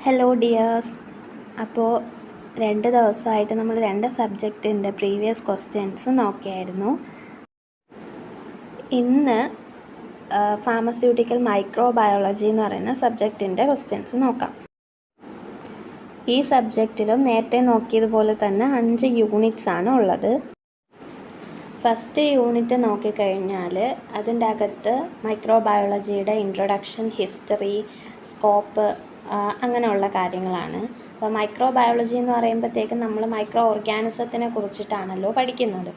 Hello dears. അപ്പോൾ 2 ദിവസമായിട്ട് നമ്മൾ 2 സബ്ജക്റ്റിൻ്റെ പ്രീവിയസ് ക്വസ്റ്റ്യൻസ് നോക്കിയായിരുന്നു. ഇന്ന് ഫാർമസ്യൂട്ടിക്കൽ മൈക്രോബയോളജി എന്ന് പറയുന്ന സബ്ജക്റ്റിൻ്റെ ക്വസ്റ്റ്യൻസ് നോക്കാം. ഈ സബ്ജക്റ്റിലും നേരത്തെ നോക്കിയതുപോലെ തന്നെ 5 യൂണിറ്റ്സ് ആണ് ഉള്ളത്. ഫസ്റ്റ് യൂണിറ്റ് നോക്കിക്കഴിഞ്ഞാൽ അതിൻ്റെ അകത്ത് മൈക്രോബയോളജിയുടെ ഇൻട്രൊഡക്ഷൻ, ഹിസ്റ്ററി, സ്കോപ്പ് അങ്ങനെയുള്ള കാര്യങ്ങളാണ്. അപ്പോൾ മൈക്രോബയോളജി എന്ന് പറയുമ്പോഴത്തേക്കും നമ്മൾ മൈക്രോ ഓർഗാനിസത്തിനെ കുറിച്ചിട്ടാണല്ലോ പഠിക്കുന്നത്.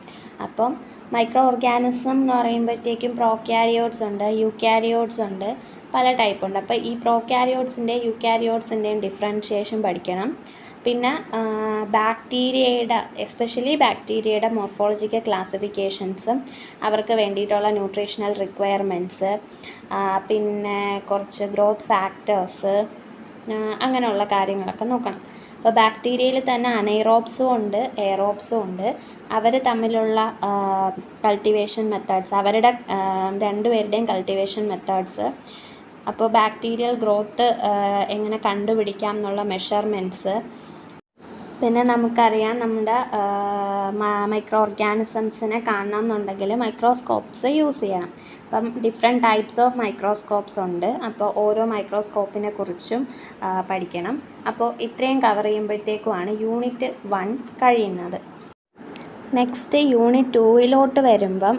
അപ്പം മൈക്രോ ഓർഗാനിസം എന്ന് പറയുമ്പോഴത്തേക്കും പ്രോക്യാരിയോട്സ് ഉണ്ട്, യൂക്യാരിയോട്സ് ഉണ്ട്, പല ടൈപ്പ് ഉണ്ട്. അപ്പോൾ ഈ പ്രോക്യാരിയോട്സിൻ്റെയും യൂക്യാരിയോട്സിൻ്റെയും ഡിഫറൻഷിയേഷൻ പഠിക്കണം. പിന്നെ ബാക്ടീരിയയുടെ, എസ്പെഷ്യലി ബാക്ടീരിയയുടെ മോർഫോളജിക്കൽ ക്ലാസിഫിക്കേഷൻസും അവർക്ക് വേണ്ടിയിട്ടുള്ള ന്യൂട്രീഷണൽ റിക്വയർമെൻറ്റ്സ്, പിന്നെ കുറച്ച് ഗ്രോത്ത് ഫാക്ടേഴ്സ്, അങ്ങനെയുള്ള കാര്യങ്ങളൊക്കെ നോക്കണം. അപ്പോൾ ബാക്ടീരിയയിൽ തന്നെ അനൈറോബ്സും ഉണ്ട്, എയറോബ്സും ഉണ്ട്. അവർ തമ്മിലുള്ള കൾട്ടിവേഷൻ മെത്തേഡ്സ്, അവരുടെ രണ്ടുപേരുടെയും കൾട്ടിവേഷൻ മെത്തേഡ്സ്, അപ്പോൾ ബാക്ടീരിയൽ ഗ്രോത്ത് എങ്ങനെ കണ്ടുപിടിക്കാം എന്നുള്ള മെഷർമെൻറ്റ്സ്. പിന്നെ നമുക്കറിയാം നമ്മുടെ മൈക്രോ ഓർഗാനിസംസിനെ കാണണം എന്നുണ്ടെങ്കിൽ മൈക്രോസ്കോപ്സ് യൂസ് ചെയ്യണം. അപ്പം ഡിഫറെൻറ്റ് ടൈപ്സ് ഓഫ് മൈക്രോസ്കോപ്സ് ഉണ്ട്. അപ്പോൾ ഓരോ മൈക്രോസ്കോപ്പിനെ കുറിച്ചും പഠിക്കണം. അപ്പോൾ ഇത്രയും കവർ ചെയ്യുമ്പോഴത്തേക്കുമാണ് യൂണിറ്റ് 1 കഴിയുന്നത്. നെക്സ്റ്റ് യൂണിറ്റ് 2 വരുമ്പം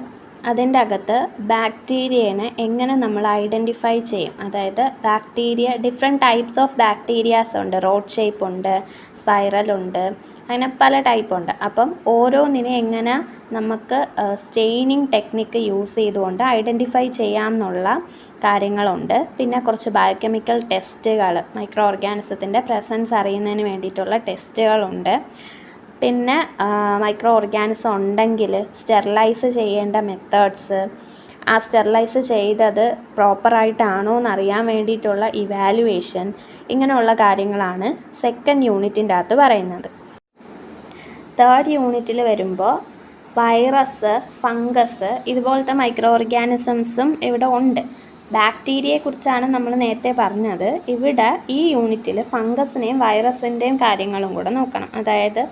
അതിൻ്റെ അകത്ത് ബാക്ടീരിയനെ എങ്ങനെ നമ്മൾ ഐഡൻറ്റിഫൈ ചെയ്യും, അതായത് bacteria, different types of bacterias ഉണ്ട്. റോഡ് ഷേപ്പ് ഉണ്ട്, സ്പൈറൽ ഉണ്ട്, അങ്ങനെ പല ടൈപ്പ് ഉണ്ട്. അപ്പം ഓരോന്നിനെ എങ്ങനെ നമുക്ക് സ്റ്റെയിനിങ് ടെക്നിക്ക് യൂസ് ചെയ്തുകൊണ്ട് ഐഡൻറ്റിഫൈ ചെയ്യാമെന്നുള്ള കാര്യങ്ങളുണ്ട്. പിന്നെ കുറച്ച് ബയോകെമിക്കൽ ടെസ്റ്റുകൾ, മൈക്രോ ഓർഗാനിസത്തിൻ്റെ പ്രസൻസ് അറിയുന്നതിന് വേണ്ടിയിട്ടുള്ള ടെസ്റ്റുകളുണ്ട്. പിന്നെ മൈക്രോ ഓർഗാനിസം ഉണ്ടെങ്കിൽ സ്റ്റെറിലൈസ് ചെയ്യേണ്ട മെത്തേഡ്സ്, ആ സ്റ്റെറിലൈസ് ചെയ്തത് പ്രോപ്പറായിട്ടാണോ എന്നറിയാൻ വേണ്ടിയിട്ടുള്ള ഇവാലുവേഷൻ, ഇങ്ങനെയുള്ള കാര്യങ്ങളാണ് സെക്കൻഡ് യൂണിറ്റിൻ്റെ അകത്ത് പറയുന്നത്. തേർഡ് യൂണിറ്റിൽ വരുമ്പോൾ വൈറസ്, ഫംഗസ്, ഇതുപോലത്തെ മൈക്രോ ഓർഗാനിസംസും ഇവിടെ ഉണ്ട്. ബാക്ടീരിയയെക്കുറിച്ചാണ് നമ്മൾ നേരത്തെ പറഞ്ഞത്. ഇവിടെ ഈ യൂണിറ്റിൽ ഫംഗസിനെയും വൈറസിൻ്റെയും കാര്യങ്ങളും കൂടെ നോക്കണം. അതായത്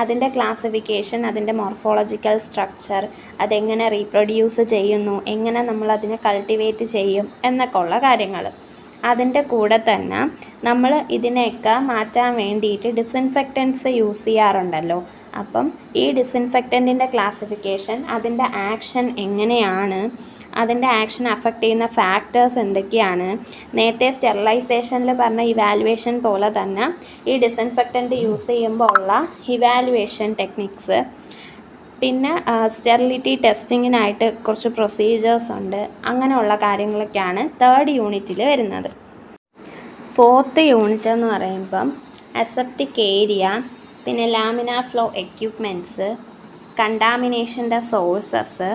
അതിൻ്റെ ക്ലാസിഫിക്കേഷൻ, അതിൻ്റെ മോർഫോളജിക്കൽ സ്ട്രക്ചർ, അതെങ്ങനെ റീപ്രൊഡ്യൂസ് ചെയ്യുന്നു, എങ്ങനെ നമ്മളതിനെ കൾട്ടിവേറ്റ് ചെയ്യും എന്നൊക്കെ ഉള്ള കാര്യങ്ങൾ. അതിൻ്റെ കൂടെ തന്നെ നമ്മൾ ഇതിനെയൊക്കെ മാറ്റാൻ വേണ്ടിയിട്ട് ഡിസിൻഫെക്റ്റൻറ്റ്സ് യൂസ് ചെയ്യാറുണ്ടല്ലോ. അപ്പം ഈ ഡിസിൻഫെക്റ്റൻറ്റിൻ്റെ ക്ലാസിഫിക്കേഷൻ, അതിൻ്റെ ആക്ഷൻ എങ്ങനെയാണ്, അതിൻ്റെ ആക്ഷൻ അഫക്റ്റ് ചെയ്യുന്ന ഫാക്ടേഴ്സ് എന്തൊക്കെയാണ്, നേരത്തെ സ്റ്റെറിലൈസേഷനിൽ പറഞ്ഞ ഇവാലുവേഷൻ പോലെ തന്നെ ഈ ഡിസിൻഫെക്റ്റൻറ്റ് യൂസ് ചെയ്യുമ്പോൾ ഉള്ള ഇവാലുവേഷൻ ടെക്നിക്സ്. പിന്നെ സ്റ്റെറിലിറ്റി ടെസ്റ്റിങ്ങിനായിട്ട് കുറച്ച് പ്രൊസീജിയേഴ്സ് ഉണ്ട്. അങ്ങനെയുള്ള കാര്യങ്ങളൊക്കെയാണ് തേർഡ് യൂണിറ്റിൽ വരുന്നത്. ഫോർത്ത് യൂണിറ്റ് എന്ന് പറയുമ്പം അസെപ്റ്റിക് ഏരിയ, പിന്നെ ലാമിനാർ ഫ്ലോ എക്യുപ്മെൻറ്റ്സ്, കണ്ടാമിനേഷൻ്റെ സോഴ്സസ്,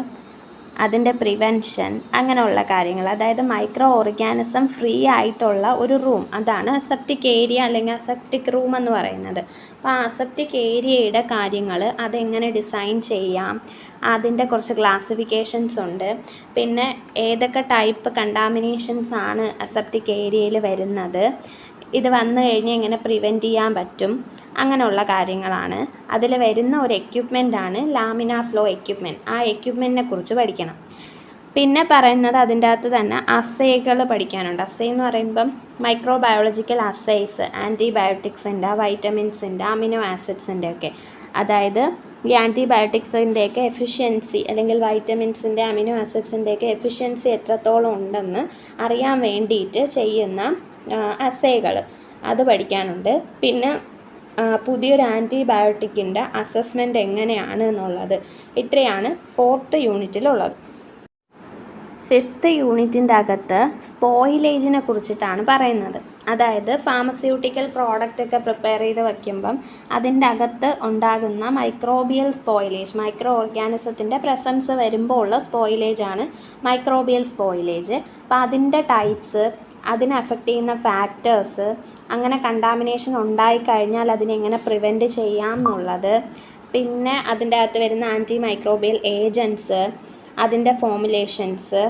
അതിൻ്റെ പ്രിവെൻഷൻ, അങ്ങനെയുള്ള കാര്യങ്ങൾ. അതായത് മൈക്രോ ഓർഗാനിസം ഫ്രീ ആയിട്ടുള്ള ഒരു റൂം, അതാണ് അസെപ്റ്റിക് ഏരിയ അല്ലെങ്കിൽ അസെപ്റ്റിക് റൂം എന്ന് പറയുന്നത്. അപ്പോൾ ആ അസെപ്റ്റിക് ഏരിയയുടെ കാര്യങ്ങൾ, അതെങ്ങനെ ഡിസൈൻ ചെയ്യാം, അതിൻ്റെ കുറച്ച് ക്ലാസിഫിക്കേഷൻസ് ഉണ്ട്. പിന്നെ ഏതൊക്കെ ടൈപ്പ് കണ്ടാമിനേഷൻസ് ആണ് അസെപ്റ്റിക് ഏരിയയിൽ വരുന്നത്, ഇത് വന്നു കഴിഞ്ഞാൽ എങ്ങനെ പ്രിവെൻറ്റ് ചെയ്യാൻ പറ്റും, അങ്ങനെയുള്ള കാര്യങ്ങളാണ്. അതിൽ വരുന്ന ഒരു എക്യുപ്മെൻ്റാണ് ലാമിനാർ ഫ്ലോ എക്യുപ്മെൻറ്റ്. ആ എക്യുപ്മെൻറ്റിനെ കുറിച്ച് പഠിക്കണം. പിന്നെ പറയുന്നത് അതിൻ്റെ അകത്ത് തന്നെ അസേകൾ പഠിക്കാനുണ്ട്. അസേ എന്ന് പറയുമ്പം മൈക്രോബയോളജിക്കൽ അസേസ്, ആൻറ്റിബയോട്ടിക്സിൻ്റെ, വൈറ്റമിൻസിൻ്റെ, അമിനോ ആസിഡ്സിൻ്റെ ഒക്കെ. അതായത് ഈ ആൻറ്റിബയോട്ടിക്സിൻ്റെയൊക്കെ എഫിഷ്യൻസി, അല്ലെങ്കിൽ വൈറ്റമിൻസിൻ്റെ, അമിനോ ആസിഡ്സിൻ്റെയൊക്കെ എഫിഷ്യൻസി എത്രത്തോളം ഉണ്ടെന്ന് അറിയാൻ വേണ്ടിയിട്ട് ചെയ്യുന്ന അസേകൾ, അത് പഠിക്കാനുണ്ട്. പിന്നെ പുതിയൊരു ആൻറ്റിബയോട്ടിക്കിൻ്റെ അസസ്മെൻ്റ് എങ്ങനെയാണ് എന്നുള്ളത്. ഇത്രയാണ് ഫോർത്ത് യൂണിറ്റിലുള്ളത്. ഫിഫ്ത്ത് യൂണിറ്റിൻ്റെ അകത്ത് സ്പോയിലേജിനെ കുറിച്ചിട്ടാണ് പറയുന്നത്. അതായത് ഫാർമസ്യൂട്ടിക്കൽ പ്രോഡക്റ്റൊക്കെ പ്രിപ്പയർ ചെയ്ത് വയ്ക്കുമ്പം അതിൻ്റെ അകത്ത് ഉണ്ടാകുന്ന മൈക്രോബിയൽ സ്പോയിലേജ്, മൈക്രോ ഓർഗാനിസത്തിൻ്റെ പ്രസൻസ് വരുമ്പോൾ ഉള്ള സ്പോയിലേജാണ് മൈക്രോബിയൽ സ്പോയിലേജ്. അപ്പോൾ അതിൻ്റെ ടൈപ്സ്, അതിനെ അഫക്റ്റ് ചെയ്യുന്ന ഫാക്ടേഴ്സ്, അങ്ങനെ കണ്ടാമിനേഷൻ ഉണ്ടായിക്കഴിഞ്ഞാൽ അതിനെങ്ങനെ പ്രിവെൻറ്റ് ചെയ്യാം എന്നുള്ളത്. പിന്നെ അതിൻ്റെ അകത്ത് വരുന്ന ആൻറ്റി മൈക്രോബിയൽ ഏജൻറ്റ്സ്, അതിൻ്റെ ഫോമുലേഷൻസ്,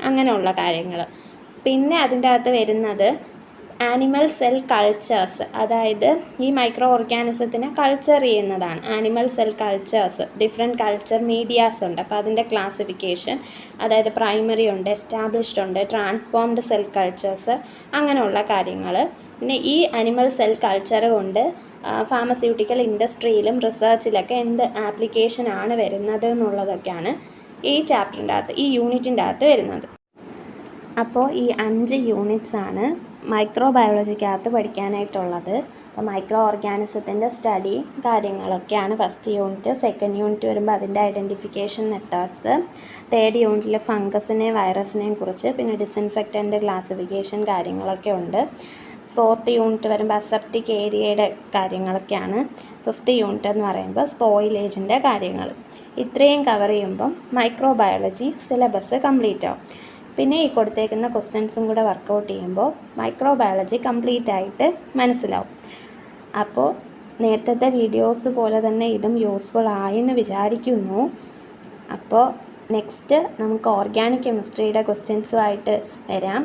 അങ്ങനെയുള്ള കാര്യങ്ങൾ. പിന്നെ അതിൻ്റെ അകത്ത് വരുന്നത് ആനിമൽ സെൽ കൾച്ചേഴ്സ്, അതായത് ഈ മൈക്രോ ഓർഗാനിസത്തിനെ കൾച്ചർ ചെയ്യുന്നതാണ്. Animal cell cultures, different culture medias ഉണ്ട്. അപ്പോൾ അതിൻ്റെ ക്ലാസിഫിക്കേഷൻ, അതായത് പ്രൈമറി ഉണ്ട്, എസ്റ്റാബ്ലിഷ്ഡ് ഉണ്ട്, ട്രാൻസ്ഫോംഡ് സെൽ കൾച്ചേഴ്സ്, അങ്ങനെയുള്ള കാര്യങ്ങൾ. പിന്നെ ഈ അനിമൽ സെൽ കൾച്ചർ കൊണ്ട് ഫാർമസ്യൂട്ടിക്കൽ ഇൻഡസ്ട്രിയിലും റിസർച്ചിലൊക്കെ എന്ത് ആപ്ലിക്കേഷനാണ് വരുന്നത് എന്നുള്ളതൊക്കെയാണ് ഈ ചാപ്റ്ററിൻ്റെ അകത്ത്, ഈ യൂണിറ്റിൻ്റെ അകത്ത് വരുന്നത്. അപ്പോൾ ഈ 5 യൂണിറ്റ്സാണ് മൈക്രോബയോളജിക്കകത്ത് പഠിക്കാനായിട്ടുള്ളത്. അപ്പോൾ മൈക്രോ ഓർഗാനിസത്തിൻ്റെ സ്റ്റഡി കാര്യങ്ങളൊക്കെയാണ് ഫസ്റ്റ് യൂണിറ്റ്. സെക്കൻഡ് യൂണിറ്റ് വരുമ്പോൾ അതിൻ്റെ ഐഡൻറ്റിഫിക്കേഷൻ മെത്തേഡ്സ്. തേർഡ് യൂണിറ്റിൽ ഫംഗസിനെയും വൈറസിനെയും കുറിച്ച്, പിന്നെ ഡിസിൻഫെക്റ്റൻ്റ് ക്ലാസിഫിക്കേഷൻ കാര്യങ്ങളൊക്കെ ഉണ്ട്. ഫോർത്ത് യൂണിറ്റ് വരുമ്പോൾ അസെപ്റ്റിക് ഏരിയയുടെ കാര്യങ്ങളൊക്കെയാണ്. ഫിഫ്ത്ത് യൂണിറ്റ് എന്ന് പറയുമ്പോൾ സ്പോയിലേജിൻ്റെ കാര്യങ്ങൾ. ഇത്രയും കവർ ചെയ്യുമ്പം മൈക്രോബയോളജി സിലബസ് കംപ്ലീറ്റ് ആവും. പിന്നെ ഈ കൊടുത്തേക്കുന്ന ക്വസ്റ്റ്യൻസും കൂടെ വർക്കൗട്ട് ചെയ്യുമ്പോൾ മൈക്രോബയോളജി കംപ്ലീറ്റ് ആയിട്ട് മനസ്സിലാവും. അപ്പോൾ നേരത്തെ വീഡിയോസ് പോലെ തന്നെ ഇതും യൂസ്ഫുൾ ആയെന്ന് വിചാരിക്കുന്നു. അപ്പോൾ നെക്സ്റ്റ് നമുക്ക് ഓർഗാനിക് കെമിസ്ട്രിയുടെ ക്വസ്റ്റ്യൻസുമായിട്ട് വരാം.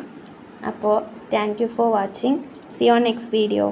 അപ്പോൾ thank you for watching. C you on next video.